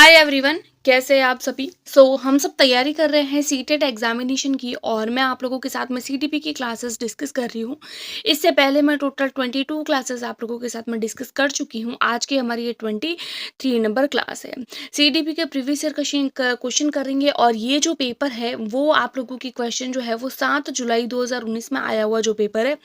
Hi everyone, कैसे हैं आप सभी। हम सब तैयारी कर रहे हैं सीटेट एग्जामिनेशन की और मैं आप लोगों के साथ में सीटीपी की क्लासेस डिस्कस कर रही हूँ। इससे पहले मैं टोटल 22 क्लासेस आप लोगों के साथ में डिस्कस कर चुकी हूँ। आज की हमारी ये 23 नंबर क्लास है। सीटीपी के प्रीवियस ईयर क्वेश्चन करेंगे और ये जो पेपर है वो आप लोगों की क्वेश्चन जो है वो 7 जुलाई 2019 में आया हुआ जो पेपर है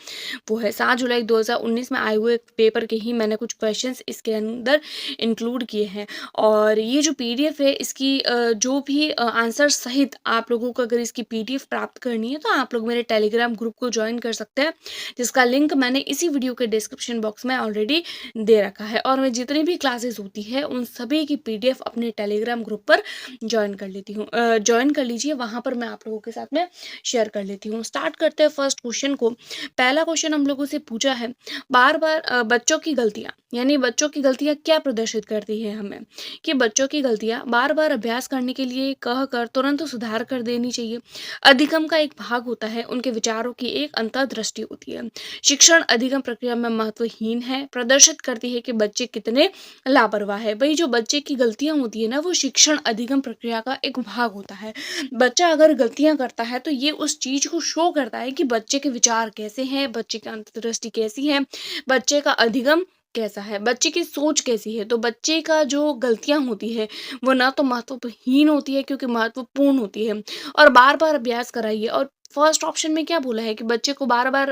वो है 7 जुलाई 2019 में आए हुए पेपर के ही मैंने कुछ क्वेश्चंस इसके अंदर इंक्लूड किए हैं। और ये जो पीडीएफ है इसकी जो भी आंसर सहित आप लोगों को अगर इसकी पीडीएफ प्राप्त करनी है तो आप लोग मेरे टेलीग्राम ग्रुप को ज्वाइन कर सकते हैं, जिसका लिंक मैंने इसी वीडियो के डिस्क्रिप्शन बॉक्स में ऑलरेडी दे रखा है। और मैं जितनी भी क्लासेस होती है उन सभी की पीडीएफ अपने टेलीग्राम ग्रुप पर ज्वाइन कर लेती हूँ, ज्वाइन कर लीजिए, वहाँ पर मैं आप लोगों के साथ में शेयर कर लेती हूँ। स्टार्ट करते हैं फर्स्ट क्वेश्चन को। पहला क्वेश्चन हम लोगों से पूछा है, बार बार बच्चों की गलतियाँ, यानी बच्चों की गलतियाँ क्या प्रदर्शित करती है हमें, कि बच्चों की गलतियां बार बार अभ्यास करने के लिए कह कर तुरंत सुधार कर देनी चाहिए। अधिगम का एक भाग होता है, उनके विचारों की एक अंतर्दृष्टि होती है। शिक्षण अधिगम प्रक्रिया में महत्वहीन है, प्रदर्शित करती है कि बच्चे कितने लापरवाह है। भाई जो बच्चे की गलतियां होती है ना वो शिक्षण अधिगम प्रक्रिया का एक भाग होता है। बच्चा अगर गलतियां करता है तो ये उस चीज को शो करता है कि बच्चे के विचार कैसे हैं, बच्चे की अंतर्दृष्टि कैसी है, बच्चे का अधिगम कैसा है, बच्चे की सोच कैसी है। तो बच्चे का जो गलतियां होती है वो ना तो महत्वहीन होती है क्योंकि महत्वपूर्ण होती है। और बार बार अभ्यास कराइए। और फर्स्ट ऑप्शन में क्या बोला है कि बच्चे को बार बार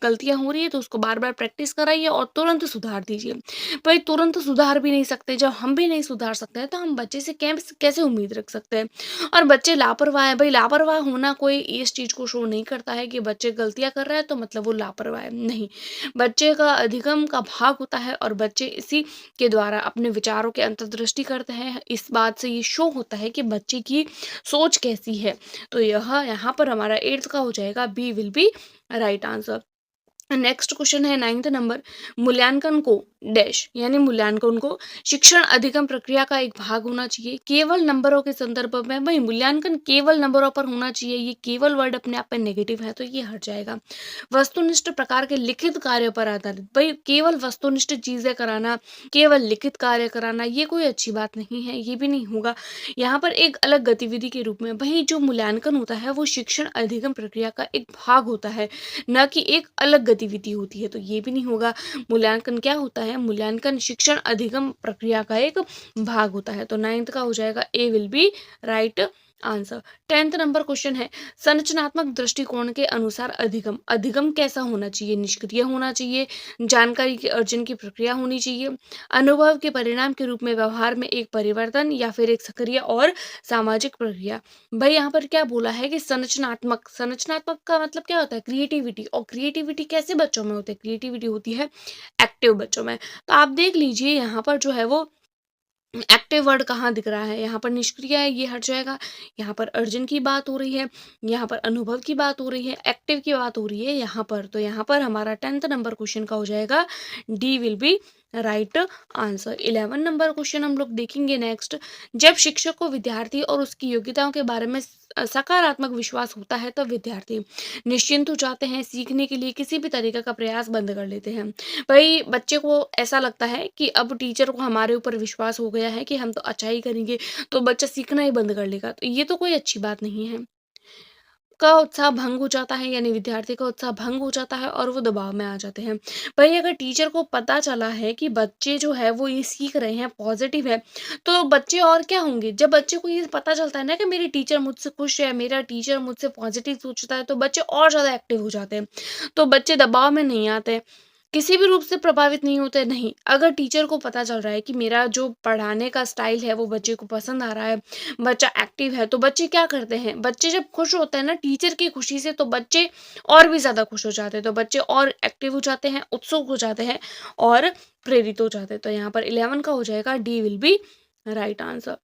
गलतियां हो रही है तो उसको बार बार प्रैक्टिस कराइए और तुरंत सुधार दीजिए। भाई तुरंत सुधार भी नहीं सकते, जब हम भी नहीं सुधार सकते हैं तो हम बच्चे से कैसे उम्मीद रख सकते हैं। और बच्चे लापरवाह है, भाई लापरवाह होना कोई इस चीज को शो नहीं करता है कि बच्चे गलतियां कर रहा है तो मतलब वो लापरवाह है, नहीं। बच्चे का अधिगम का भाग होता है और बच्चे इसी के द्वारा अपने विचारों के अंतर्दृष्टि करते हैं। इस बात से ये शो होता है कि बच्चे की सोच कैसी है। तो यह यहाँ पर हमारा एट्थ का हो जाएगा, B will be right answer. Next question है नाइन्थ नंबर, मूल्यांकन को डैश, यानी मूल्यांकन को शिक्षण अधिगम प्रक्रिया का एक भाग होना चाहिए। केवल नंबरों के संदर्भ में, भाई मूल्यांकन केवल नंबरों पर होना चाहिए, ये केवल वर्ड अपने आप में नेगेटिव है तो ये हट जाएगा। वस्तुनिष्ठ प्रकार के लिखित कार्य पर आधारित, भाई केवल वस्तुनिष्ठ चीजें कराना, केवल लिखित कार्य कराना ये कोई अच्छी बात नहीं है, ये भी नहीं होगा। यहाँ पर एक अलग गतिविधि के रूप में, भाई जो मूल्यांकन होता है वो शिक्षण अधिगम प्रक्रिया का एक भाग होता है, न कि एक अलग गतिविधि होती है, तो ये भी नहीं होगा। मूल्यांकन क्या होता है, मूल्यांकन शिक्षण अधिगम प्रक्रिया का एक भाग होता है। तो नाइन्थ का हो जाएगा, A will be right answer. 10th number question है, संरचनात्मक दृष्टिकोण के अनुसार अधिगम, अधिगम कैसा होना चाहिए, निष्क्रिय होना चाहिए, जानकारी के अर्जन की प्रक्रिया होनी चाहिए, अनुभव के परिणाम के रूप में व्यवहार में एक परिवर्तन, या फिर एक सक्रिय और सामाजिक प्रक्रिया। भाई यहाँ पर क्या बोला है कि संरचनात्मक, संरचनात्मक का मतलब क्या होता है, क्रिएटिविटी। और क्रिएटिविटी कैसे बच्चों में होती है, क्रिएटिविटी होती है एक्टिव बच्चों में। तो आप देख लीजिए यहाँ पर जो है वो एक्टिव वर्ड कहाँ दिख रहा है, यहाँ पर निष्क्रिय है, ये हट जाएगा। यहाँ पर अर्जुन की बात हो रही है, यहाँ पर अनुभव की बात हो रही है, एक्टिव की बात हो रही है यहाँ पर। तो यहाँ पर हमारा 10th नंबर क्वेश्चन का हो जाएगा, D will be right answer. 11 number question हम लोग देखेंगे नेक्स्ट। जब शिक्षक को विद्यार्थी और उसकी योग्यताओं के बारे में सकारात्मक विश्वास होता है तो विद्यार्थी निश्चिंत हो जाते हैं, सीखने के लिए किसी भी तरीके का प्रयास बंद कर लेते हैं। भाई बच्चे को ऐसा लगता है कि अब टीचर को हमारे ऊपर विश्वास हो गया है कि हम तो अच्छा ही करेंगे, तो बच्चा सीखना ही बंद कर लेगा, तो ये तो कोई अच्छी बात नहीं है। का उत्साह भंग हो जाता है, यानी विद्यार्थी का उत्साह भंग हो जाता है और वो दबाव में आ जाते हैं। वहीं अगर टीचर को पता चला है कि बच्चे जो है वो ये सीख रहे हैं, पॉजिटिव है, तो बच्चे और क्या होंगे। जब बच्चे को ये पता चलता है ना कि मेरी टीचर मुझसे खुश है, मेरा टीचर मुझसे पॉजिटिव सोचता है, तो बच्चे और ज़्यादा एक्टिव हो जाते हैं। तो बच्चे दबाव में नहीं आते, किसी भी रूप से प्रभावित नहीं होते, नहीं। अगर टीचर को पता चल रहा है कि मेरा जो पढ़ाने का स्टाइल है वो बच्चे को पसंद आ रहा है, बच्चा एक्टिव है, तो बच्चे क्या करते हैं, बच्चे जब खुश होते हैं ना टीचर की खुशी से, तो बच्चे और भी ज़्यादा खुश हो जाते हैं, तो बच्चे और एक्टिव हो जाते हैं, उत्सुक हो जाते हैं और प्रेरित हो जाते हैं। तो यहाँ पर 11 का हो जाएगा, D will be right answer.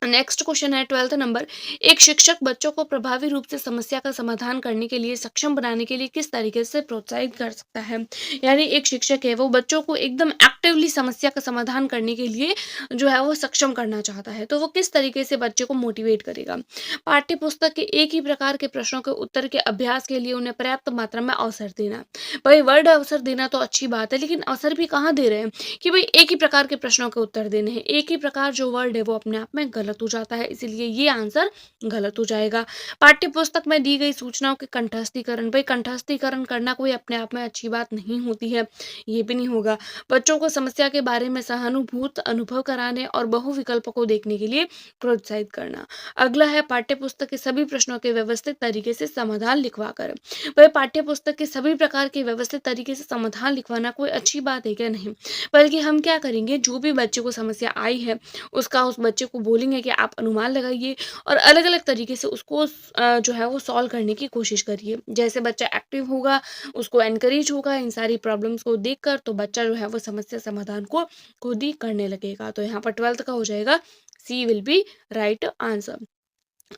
Next question है 12th नंबर। एक शिक्षक बच्चों को प्रभावी रूप से समस्या का समाधान करने के लिए सक्षम बनाने के लिए किस तरीके से प्रोत्साहित कर सकता है? यानी एक शिक्षक है वो बच्चों को एकदम एक्टिवली समस्या का समाधान करने के लिए जो है वो सक्षम करना चाहता है, तो वो किस तरीके से बच्चे को मोटिवेट करेगा? पाठ्य पुस्तक के एक ही प्रकार के प्रश्नों के उत्तर के अभ्यास के लिए उन्हें पर्याप्त मात्रा में अवसर देना। भाई वर्ड अवसर देना तो अच्छी बात है, लेकिन अवसर भी कहाँ दे रहे हैं कि भाई एक ही प्रकार के प्रश्नों के उत्तर देने हैं। एक ही प्रकार जो वर्ड है वो अपने आप में गलत हो जाता है, इसीलिए ये आंसर गलत हो जाएगा। पाठ्य पुस्तक में दी गई सूचनाओं के कंठस्थीकरण, भाई कंठस्थीकरण करना कोई अपने आप में अच्छी बात नहीं होती है, ये भी नहीं होगा। बच्चों को समस्या के बारे में सहानुभूत अनुभव कराने और बहु विकल्पों को देखने के लिए प्रोत्साहित करना। अगला है पाठ्य पुस्तक के सभी प्रश्नों के व्यवस्थित तरीके से समाधान लिखवा कर। वह पाठ्य पुस्तक के सभी प्रकार के व्यवस्थित तरीके से समाधान लिखवाना कोई अच्छी बात है क्या? नहीं। बल्कि हम क्या करेंगे, जो भी बच्चे को समस्या आई है उसका उस बच्चे को बोलेंगे कि आप अनुमान लगाइए और अलग अलग तरीके से उसको जो है वो सॉल्व करने की कोशिश करिए। जैसे बच्चा एक्टिव होगा, उसको एनकरेज होगा इन सारी प्रॉब्लम्स को देखकर, तो बच्चा जो है वो समस्या समाधान को खुद ही करने लगेगा। तो यहाँ पर 12th का हो जाएगा C will be right answer.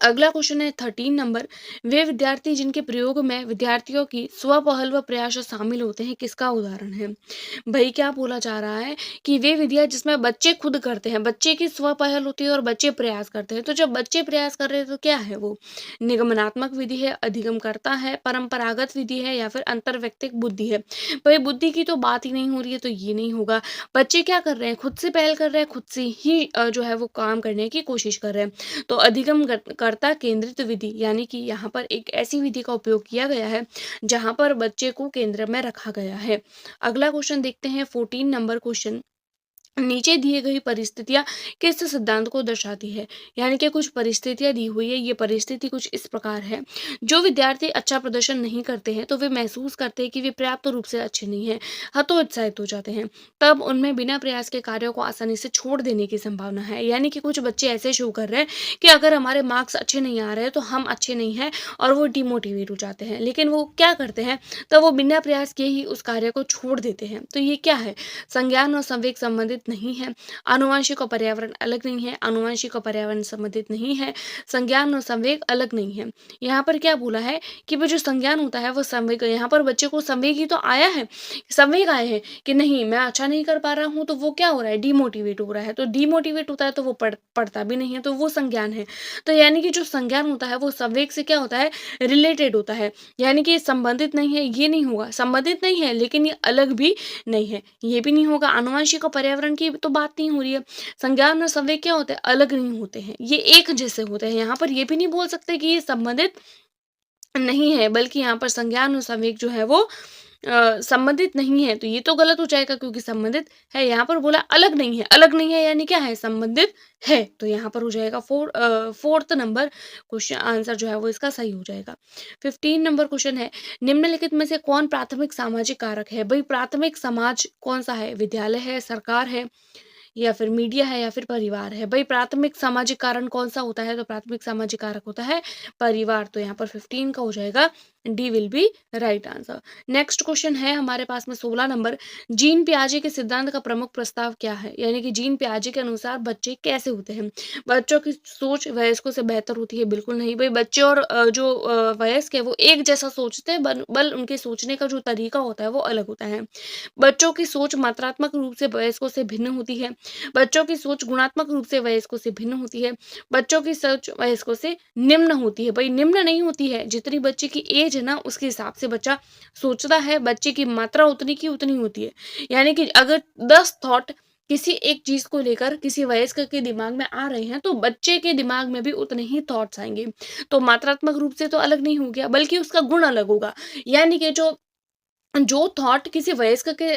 अगला क्वेश्चन है 13 नंबर। वे विद्यार्थी जिनके प्रयोग में विद्यार्थियों की स्वपहल व प्रयास शामिल होते हैं, किसका उदाहरण है? भाई क्या बोला जा रहा है कि वे विधियां जिसमें बच्चे खुद करते हैं, बच्चे की स्वपहल होती है और बच्चे प्रयास करते हैं। तो जब बच्चे प्रयास कर रहे हैं तो क्या है वो? निगमनात्मक विधि है, अधिगमकर्ता है, परंपरागत विधि है, या फिर अंतर्वैयक्तिक बुद्धि है? भाई बुद्धि की तो बात ही नहीं हो रही है, तो ये नहीं होगा। बच्चे क्या कर रहे हैं, खुद से पहल कर रहे हैं, खुद से ही जो है वो काम करने की कोशिश कर रहे हैं। तो अधिगम कर्ता केंद्रित विधि, यानी कि यहाँ पर एक ऐसी विधि का उपयोग किया गया है जहाँ पर बच्चे को केंद्र में रखा गया है। अगला क्वेश्चन देखते हैं 14 नंबर क्वेश्चन। नीचे दिए गई परिस्थितियां किस सिद्धांत को दर्शाती है? यानी कि कुछ परिस्थितियां दी हुई है, ये परिस्थिति कुछ इस प्रकार है। जो विद्यार्थी अच्छा प्रदर्शन नहीं करते हैं तो वे महसूस करते हैं कि वे पर्याप्त रूप से अच्छे नहीं हैं, हतोत्साहित हो जाते हैं। तब उनमें बिना प्रयास के कार्यों को आसानी से छोड़ देने की संभावना है। यानी कि कुछ बच्चे ऐसे शो कर रहे हैं कि अगर हमारे मार्क्स अच्छे नहीं आ रहे हैं तो हम अच्छे नहीं हैं, और वो डिमोटिवेट हो जाते हैं। लेकिन वो क्या करते हैं, तो वो बिना प्रयास किए ही उस कार्य को छोड़ देते हैं। तो ये क्या है? संज्ञान और संवेग संबंधित नहीं है। आनुवंशिक और पर्यावरण अलग नहीं है, आनुवंशिक और पर्यावरण संबंधित नहीं है, संज्ञान और संवेग अलग नहीं है। यहाँ पर क्या बोला है कि वो जो संज्ञान होता है वो संवेग, यहाँ पर बच्चे को संवेग ही तो आया है, संवेग आए हैं कि नहीं मैं अच्छा नहीं कर पा रहा हूँ, तो वो क्या हो रहा है, डिमोटिवेट हो रहा है। तो डिमोटिवेट होता है तो वो पढ़ता भी नहीं है, तो वो संज्ञान है। तो यानी कि जो संज्ञान होता है वो संवेग से क्या होता है, रिलेटेड होता है। यानी कि ये संबंधित नहीं है, ये नहीं होगा, संबंधित नहीं है लेकिन ये अलग भी नहीं है, ये भी नहीं होगा। आनुवंशिक और पर्यावरण की तो बात नहीं हो रही है। संज्ञान और संवेग क्या होते हैं, अलग नहीं होते हैं, ये एक जैसे होते हैं। यहाँ पर ये भी नहीं बोल सकते कि ये संबंधित नहीं है, बल्कि यहाँ पर संज्ञान और संवेग जो है वो संबंधित नहीं है, तो ये तो गलत हो जाएगा क्योंकि संबंधित है। यहाँ पर बोला अलग नहीं है, अलग नहीं है यानी क्या है, संबंधित है। तो यहाँ पर हो जाएगा 4th नंबर क्वेश्चन, आंसर जो है वो इसका सही हो जाएगा। 15 नंबर क्वेश्चन है, निम्नलिखित में से कौन प्राथमिक सामाजिक कारक है? भाई प्राथमिक समाज कौन सा है, विद्यालय है, सरकार है, या फिर मीडिया है, या फिर परिवार है? भाई प्राथमिक सामाजिक कारण कौन सा होता है, तो प्राथमिक सामाजिक कारक होता है परिवार। तो यहाँ पर 15 का हो जाएगा D will be right answer. Next question है हमारे पास में 16 नंबर। जीन पियाजे के सिद्धांत का प्रमुख प्रस्ताव क्या है? यानी कि जीन पियाजे के अनुसार बच्चे कैसे होते हैं? बच्चों की सोच वयस्कों से बेहतर होती है? बिल्कुल नहीं भाई, बच्चे और जो वयस्क है वो एक जैसा सोचते हैं, बल उनके सोचने का जो तरीका होता है वो अलग होता है। बच्चों की सोच मात्रात्मक रूप से वयस्कों से भिन्न होती है, बच्चों की सोच गुणात्मक रूप से वयस्कों से भिन्न होती है, बच्चों की सोच वयस्कों से निम्न होती है। भाई निम्न नहीं होती है, जितनी बच्चे की एज है ना उसके हिसाब से बच्चा सोचता है, बच्चे की मात्रा उतनी की उतनी होती है। यानी कि अगर 10 थॉट किसी एक चीज को लेकर किसी वयस्क के दिमाग में आ रहे हैं तो बच्चे के दिमाग में भी उतने ही थॉट्स आएंगे। तो मात्रात्मक रूप से तो अलग नहीं हो गया, बल्कि उसका गुण अलग होगा। यानी कि जो थॉट किसी वयस्क के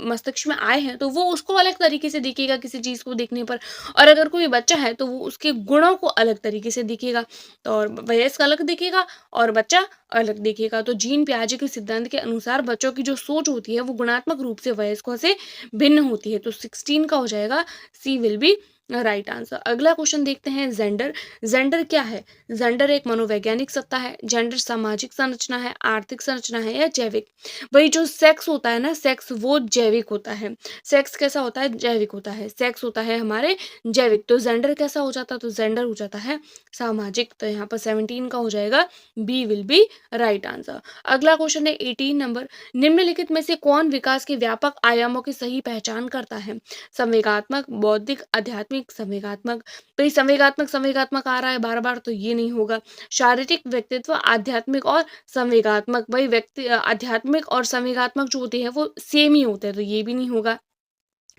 मस्तिष्क में आए हैं तो वो उसको अलग तरीके से दिखेगा किसी चीज़ को देखने पर, और अगर कोई बच्चा है तो वो उसके गुणों को अलग तरीके से दिखेगा। तो और वयस्क अलग दिखेगा और बच्चा अलग दिखेगा। तो जीन पियाजे के सिद्धांत के अनुसार बच्चों की जो सोच होती है वो गुणात्मक रूप से वयस्कों से भिन्न होती है। तो 16 का हो जाएगा C will be right answer. अगला क्वेश्चन देखते हैं, जेंडर। जेंडर क्या है? जेंडर एक मनोवैज्ञानिक सत्ता है। जेंडर सामाजिक संरचना है, आर्थिक संरचना है या जैविक? वही जो सेक्स होता है ना, सेक्स वो जैविक होता है। सेक्स कैसा होता है? जैविक होता है। सेक्स होता है हमारे जैविक। तो जेंडर कैसा हो जाता है? तो जेंडर हो जाता है सामाजिक। तो यहाँ पर 17 का हो जाएगा B will be right answer. अगला क्वेश्चन है 18 नंबर। निम्नलिखित में से कौन विकास के व्यापक आयामों की सही पहचान करता है? संवेगात्मक, बौद्धिक, आध्यात्मिक, संवेगात्मक। तो ये संवेगात्मक संवेगात्मक आ रहा है बार बार, तो ये नहीं होगा। शारीरिक, व्यक्तित्व, आध्यात्मिक और संवेगात्मक। भाई आध्यात्मिक और संवेगात्मक जो होते हैं वो सेम ही होते हैं, तो ये भी नहीं होगा।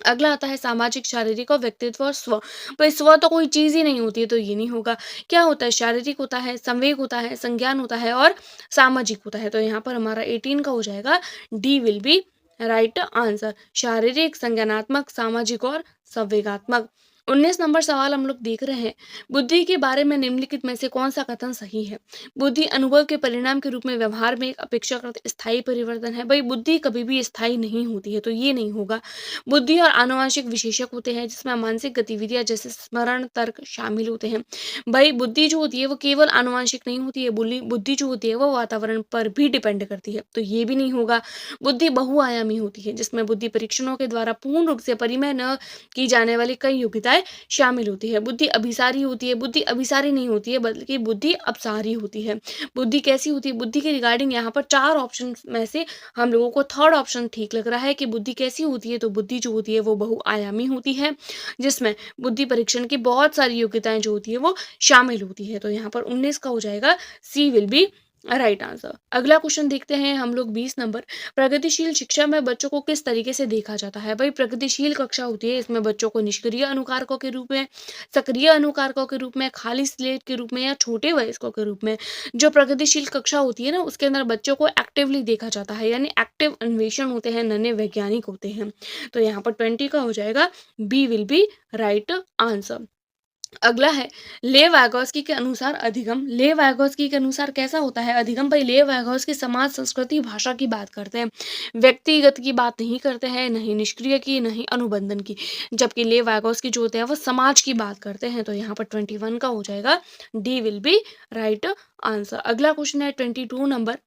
अगला आता है सामाजिक, शारीरिक और व्यक्तित्व और स्व। भाई स्व तो कोई चीज ही नहीं होती है, तो ये नहीं होगा। क्या होता है? शारीरिक होता है, संवेग होता है, संज्ञान होता है और सामाजिक होता है। तो यहाँ पर हमारा 18 का हो जाएगा D will be right answer. शारीरिक, संज्ञानात्मक, सामाजिक और संवेगात्मक। 19 नंबर सवाल हम लोग देख रहे हैं, बुद्धि के बारे में निम्नलिखित में से कौन सा कथन सही है? बुद्धि अनुभव के परिणाम के रूप में व्यवहार में एक अपेक्षाकृत स्थायी परिवर्तन है। भाई बुद्धि कभी भी स्थायी नहीं होती है, तो ये नहीं होगा। बुद्धि और आनुवंशिक विशेषक होते हैं, जिसमें मानसिक गतिविधियां जैसे स्मरण, तर्क शामिल होते हैं। भाई बुद्धि जो होती है वो केवल आनुवंशिक नहीं होती है, बुद्धि जो होती है वो वातावरण पर भी डिपेंड करती है, तो ये भी नहीं होगा। बुद्धि बहुआयामी होती है, जिसमें बुद्धि परीक्षणों के द्वारा पूर्ण रूप से परिमेय न की जाने वाली कई योग्यताएं शामिल होती है। बुद्धि अभिसारी होती है, बुद्धि अभिसारी नहीं होती है बल्कि बुद्धि अपसारी होती है। बुद्धि कैसी होती है? बुद्धि के रिगार्डिंग यहाँ पर चार ऑप्शन में से हम लोगों को थर्ड ऑप्शन ठीक लग रहा है कि बुद्धि कैसी होती है। तो बुद्धि जो होती है वो बहुआयामी होती है, जिसमें बुद्धि परीक्षण की बहुत सारी योग्यताएं जो होती है वो शामिल होती है। तो यहाँ पर 19 का हो जाएगा C will be right answer. अगला क्वेश्चन देखते हैं हम लोग 20 नंबर। प्रगतिशील शिक्षा में बच्चों को किस तरीके से देखा जाता है? भाई प्रगतिशील कक्षा होती है, इसमें बच्चों को निष्क्रिय अनुकारकों के रूप में, सक्रिय अनुकारकों के रूप में, खाली स्लेट के रूप में या छोटे वयस्कों के रूप में। जो प्रगतिशील कक्षा होती है ना, उसके अंदर बच्चों को एक्टिवली देखा जाता है, यानी एक्टिव अन्वेषण होते हैं, नन्हे वैज्ञानिक होते हैं। तो यहाँ पर 20 का हो जाएगा B will be right answer. अगला है ले वाइगोस्की के अनुसार अधिगम। ले वाइगोस्की के अनुसार कैसा होता है अधिगम? भाई ले वाइगोस्की समाज, संस्कृति, भाषा की बात करते हैं, व्यक्तिगत की बात नहीं करते हैं, नहीं निष्क्रिय की, नहीं अनुबंधन की। जबकि ले वाइगोस्की जो होते हैं वो समाज की बात करते हैं। तो यहाँ पर 21 का हो जाएगा D will be right answer. अगला क्वेश्चन है 22 नंबर।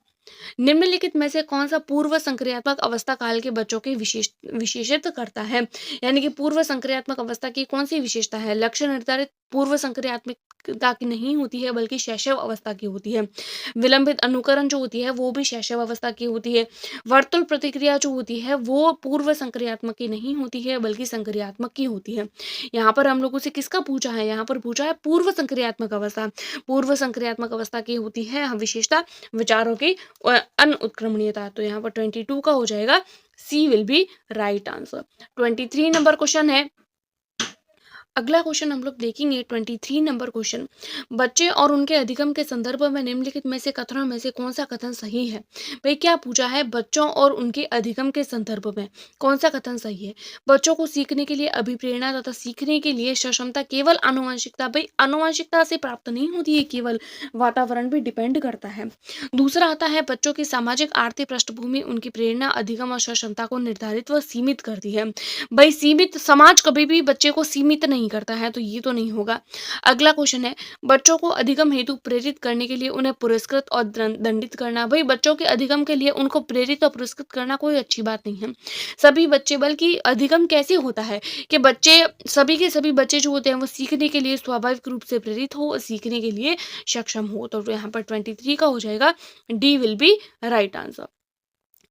निम्नलिखित में से कौन सा पूर्व संक्रियात्मक अवस्था काल के बच्चों की विशेषित करता है? यानी कि पूर्व संक्रियात्मक अवस्था की कौन सी विशेषता है? लक्ष्य निर्धारित पूर्व संक्रियात्मकता की नहीं होती है बल्कि शैशव अवस्था की होती है। विलंबित अनुकरण जो होती है वो भी शैशव अवस्था की होती है। वर्तुल प्रतिक्रिया जो होती है वो पूर्व संक्रियात्मक की नहीं होती है बल्कि संक्रियात्मक की होती है। यहाँ पर हम लोगों से किसका पूछा है? यहाँ पर पूछा है पूर्व संक्रियात्मक अवस्था। पूर्व संक्रियात्मक अवस्था की होती है विशेषता विचारों की अनुत्क्रमणीयता। तो यहाँ पर 22 का हो जाएगा C will be right answer. 23 number question है। अगला क्वेश्चन हम लोग देखेंगे 23 नंबर क्वेश्चन। बच्चे और उनके अधिगम के संदर्भ में निम्नलिखित में से कथनों में से कौन सा कथन सही है? भाई क्या पूछा है? बच्चों और उनके अधिगम के संदर्भ में कौन सा कथन सही है? बच्चों को सीखने के लिए अभिप्रेरणा तथा सीखने के लिए सक्षमता केवल आनुवंशिकता, भाई आनुवंशिकता से प्राप्त नहीं होती है, केवल वातावरण भी डिपेंड करता है। दूसरा आता है बच्चों की सामाजिक आर्थिक पृष्ठभूमि उनकी प्रेरणा, अधिगम और सक्षमता को निर्धारित व सीमित करती है। भाई सीमित समाज कभी भी बच्चे को सीमित नहीं करता है, तो ये तो नहीं होगा। अगला क्वेश्चन है बच्चों को अधिगम हेतु प्रेरित करने के लिए उन्हें पुरस्कृत और दंडित करना। भाई बच्चों के अधिगम के लिए उनको प्रेरित और पुरस्कृत करना कोई अच्छी बात नहीं है। सभी बच्चे, बल्कि अधिगम कैसे होता है कि बच्चे, सभी के सभी बच्चे जो होते हैं वो सीखने के लिए स्वाभाविक रूप से प्रेरित हो और सीखने के लिए सक्षम हो। तो यहाँ पर 23 का हो जाएगा D will be right answer.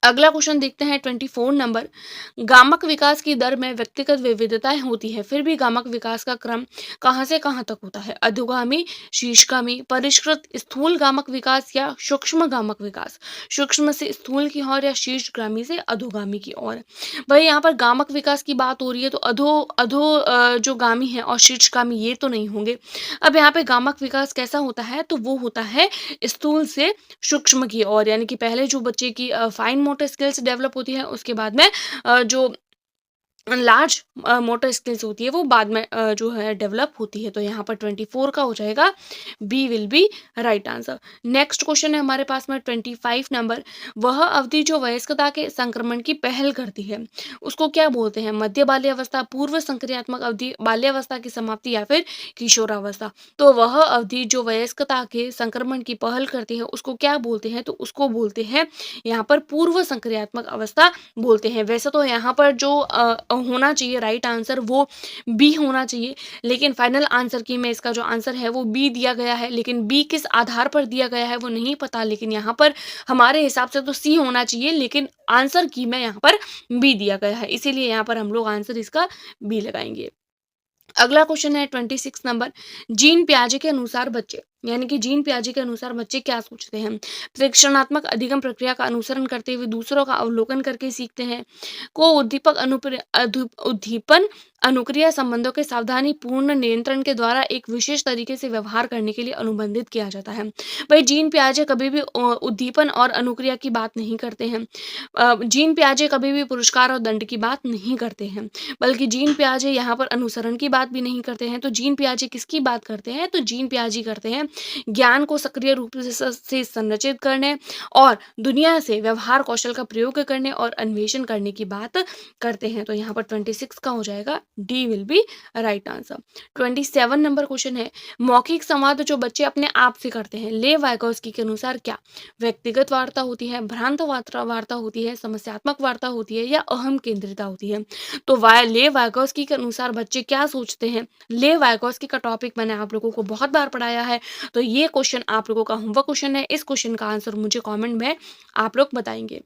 अगला क्वेश्चन देखते हैं 24 नंबर। गामक विकास की दर में व्यक्तिगत विविधताएं होती है, फिर भी गामक विकास का क्रम कहां से कहां तक होता है? अधोगामी, शीर्षगामी, परिष्कृत, स्थूल गामक विकास या सूक्ष्म गामक विकास? सूक्ष्म से स्थूल की ओर या शीर्षगामी से अधोगामी की ओर? भाई यहाँ पर गामक विकास की बात हो रही है, तो अधो अधो जो गामी है और शीर्षगामी ये तो नहीं होंगे। अब यहाँ पे गामक विकास कैसा होता है? तो वो होता है स्थूल से सूक्ष्म की ओर, यानी कि पहले जो बच्चे की फाइन मोटर स्किल्स डेवलप होती है, उसके बाद में जो लार्ज मोटर स्किल्स होती है वो बाद में जो है डेवलप होती है। तो यहाँ पर 24 का हो जाएगा, B will be right answer. Next question है हमारे पास में 25 नंबर। वह अवधि जो वयस्कता के संक्रमण की पहल करती है उसको क्या बोलते हैं? मध्य बाल्यावस्था, पूर्व संक्रियात्मक अवधि, बाल्यावस्था की समाप्ति या फिर किशोरावस्था। तो वह अवधि जो वयस्कता के संक्रमण की पहल करती है उसको क्या बोलते हैं? तो उसको बोलते हैं यहाँ पर पूर्व संक्रियात्मक अवस्था बोलते हैं। वैसे तो यहाँ पर जो होना चाहिए राइट आंसर वो बी होना चाहिए, लेकिन फाइनल आंसर की में इसका जो आंसर है वो बी दिया गया है, लेकिन बी किस आधार पर दिया गया है वो नहीं पता, लेकिन यहाँ पर हमारे हिसाब से तो सी होना चाहिए, लेकिन आंसर की में यहाँ पर बी दिया गया है, इसीलिए यहाँ पर हम लोग आंसर इसका बी लगाएंगे। अगला क्वेश्चन है 26 नंबर। जीन पियाजे के अनुसार बच्चे, यानी कि जीन पियाजे के अनुसार बच्चे क्या सोचते हैं? प्रेक्षणात्मक अधिगम प्रक्रिया का अनुसरण करते हुए दूसरों का अवलोकन करके सीखते हैं। को उद्दीपक उद्दीपन अनुक्रिया संबंधों के सावधानी पूर्ण नियंत्रण के द्वारा एक विशेष तरीके से व्यवहार करने के लिए अनुबंधित किया जाता है। भाई जीन पियाजे कभी भी उद्दीपन और अनुक्रिया की बात नहीं करते हैं। जीन पियाजे कभी भी पुरस्कार और दंड की बात नहीं करते हैं, बल्कि जीन पियाजे यहाँ पर अनुसरण की बात भी नहीं करते हैं। तो जीन पियाजे किसकी बात करते हैं? तो जीन पियाजे करते हैं ज्ञान को सक्रिय रूप से संरचित करने और दुनिया से व्यवहार कौशल का प्रयोग करने और अन्वेषण करने की बात करते हैं। तो यहाँ पर 26 का हो जाएगा, D will be right answer. 27 number question है। मौखिक संवाद जो बच्चे अपने आप से करते हैं, ले वाइगोस्की के अनुसार क्या व्यक्तिगत वार्ता होती है, भ्रांत वार्ता होती है, समस्यात्मक वार्ता होती है या अहम केंद्रिता होती है? तो ले वाइगोस्की के अनुसार बच्चे क्या सोचते हैं? ले वाइगोस्की का टॉपिक मैंने आप लोगों को बहुत बार पढ़ाया है, तो ये क्वेश्चन आप लोगों का होमवर्क क्वेश्चन है। इस क्वेश्चन का आंसर मुझे कमेंट में आप लोग बताएंगे।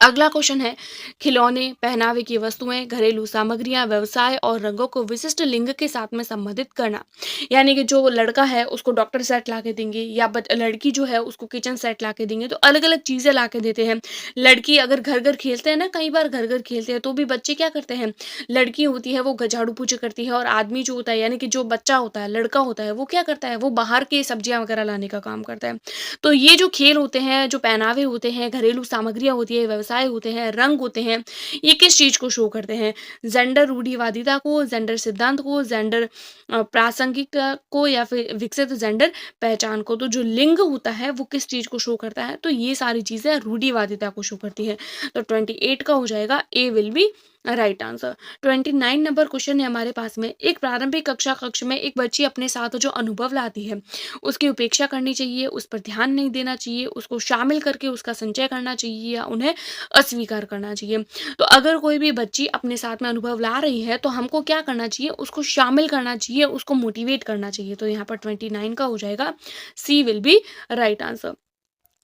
अगला क्वेश्चन है। खिलौने, पहनावे की वस्तुएं, घरेलू सामग्रियां, व्यवसाय और रंगों को विशिष्ट लिंग के साथ में संबंधित करना। यानी कि जो लड़का है उसको डॉक्टर सेट ला के देंगे, या लड़की जो है उसको किचन सेट ला के देंगे, तो अलग अलग चीजें ला के देते हैं। लड़की अगर घर घर खेलते हैं ना, कई बार घर घर खेलते हैं तो भी बच्चे क्या करते हैं, लड़की होती है वो झाड़ू पोछे करती है, और आदमी जो होता है यानी कि जो बच्चा होता है, लड़का होता है, वो क्या करता है, वो बाहर के सब्जियां वगैरह लाने का काम करता है। तो ये जो खेल होते हैं, जो पहनावे होते हैं, घरेलू सामग्रियां होती है, व्यवसाय होते हैं, रंग होते हैं, ये किस चीज को शो करते हैं? जेंडर रूढ़िवादिता को, जेंडर सिद्धांत को, जेंडर प्रासंगिकता को, या फिर विकसित जेंडर पहचान को। तो जो लिंग होता है वो किस चीज को शो करता है? तो ये सारी चीजें रूढ़िवादिता को शो करती है। तो 28 का हो जाएगा, A will be right answer. 29 number question है हमारे पास में। एक प्रारंभिक कक्षा कक्ष में एक बच्ची अपने साथ जो अनुभव लाती है उसकी उपेक्षा करनी चाहिए, उस पर ध्यान नहीं देना चाहिए, उसको शामिल करके उसका संचय करना चाहिए, या उन्हें अस्वीकार करना चाहिए? तो अगर कोई भी बच्ची अपने साथ में अनुभव ला रही है तो हमको क्या करना चाहिए? उसको शामिल करना चाहिए, उसको मोटिवेट करना चाहिए। तो यहाँ पर 29 का हो जाएगा, C will be right answer.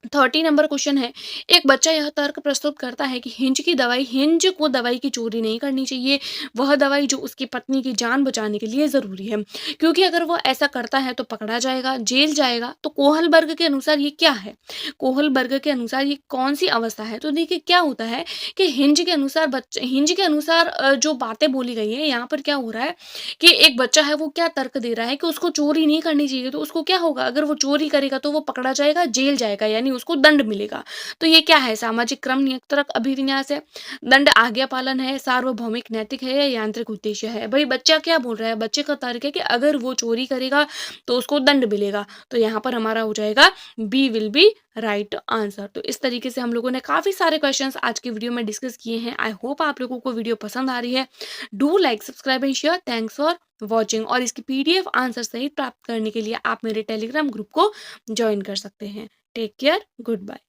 30 number question है। एक बच्चा यह तर्क प्रस्तुत करता है कि हिंज को दवाई की चोरी नहीं करनी चाहिए, वह दवाई जो उसकी पत्नी की जान बचाने के लिए जरूरी है, क्योंकि अगर वो ऐसा करता है तो पकड़ा जाएगा, जेल जाएगा। तो कोहलबर्ग के अनुसार ये क्या है? कोहलबर्ग के अनुसार ये कौन सी अवस्था है? तो देखिए क्या होता है कि हिंज के अनुसार जो बातें बोली गई है यहाँ पर क्या हो रहा है कि एक बच्चा है वो क्या तर्क दे रहा है कि उसको चोरी नहीं करनी चाहिए। तो उसको क्या होगा, अगर वो चोरी करेगा तो वो पकड़ा जाएगा, जेल जाएगा, यानी उसको दंड मिलेगा। तो ये क्या है? सामाजिक क्रम नियंत्रक अभिविन्यास है, दंड आज्ञा पालन है, सार्वभौमिक नैतिक है, या यांत्रिक उद्देश्य है? भाई बच्चा क्या बोल रहा है? बच्चे का तर्क है कि अगर वो चोरी करेगा तो उसको दंड मिलेगा। तो यहाँ पर हमारा हो जाएगा, B will be right answer. तो इस तरीके से हम लोगों ने काफी सारे क्वेश्चंस आज की वीडियो में डिस्कस किए हैं। आई होप आप लोगों को वीडियो पसंद आ रही है। Do like, subscribe and share. Thanks for watching. और इसकी पीडीएफ आंसर सहित प्राप्त करने के लिए आप मेरे टेलीग्राम ग्रुप को ज्वाइन कर सकते हैं। Take care, good bye.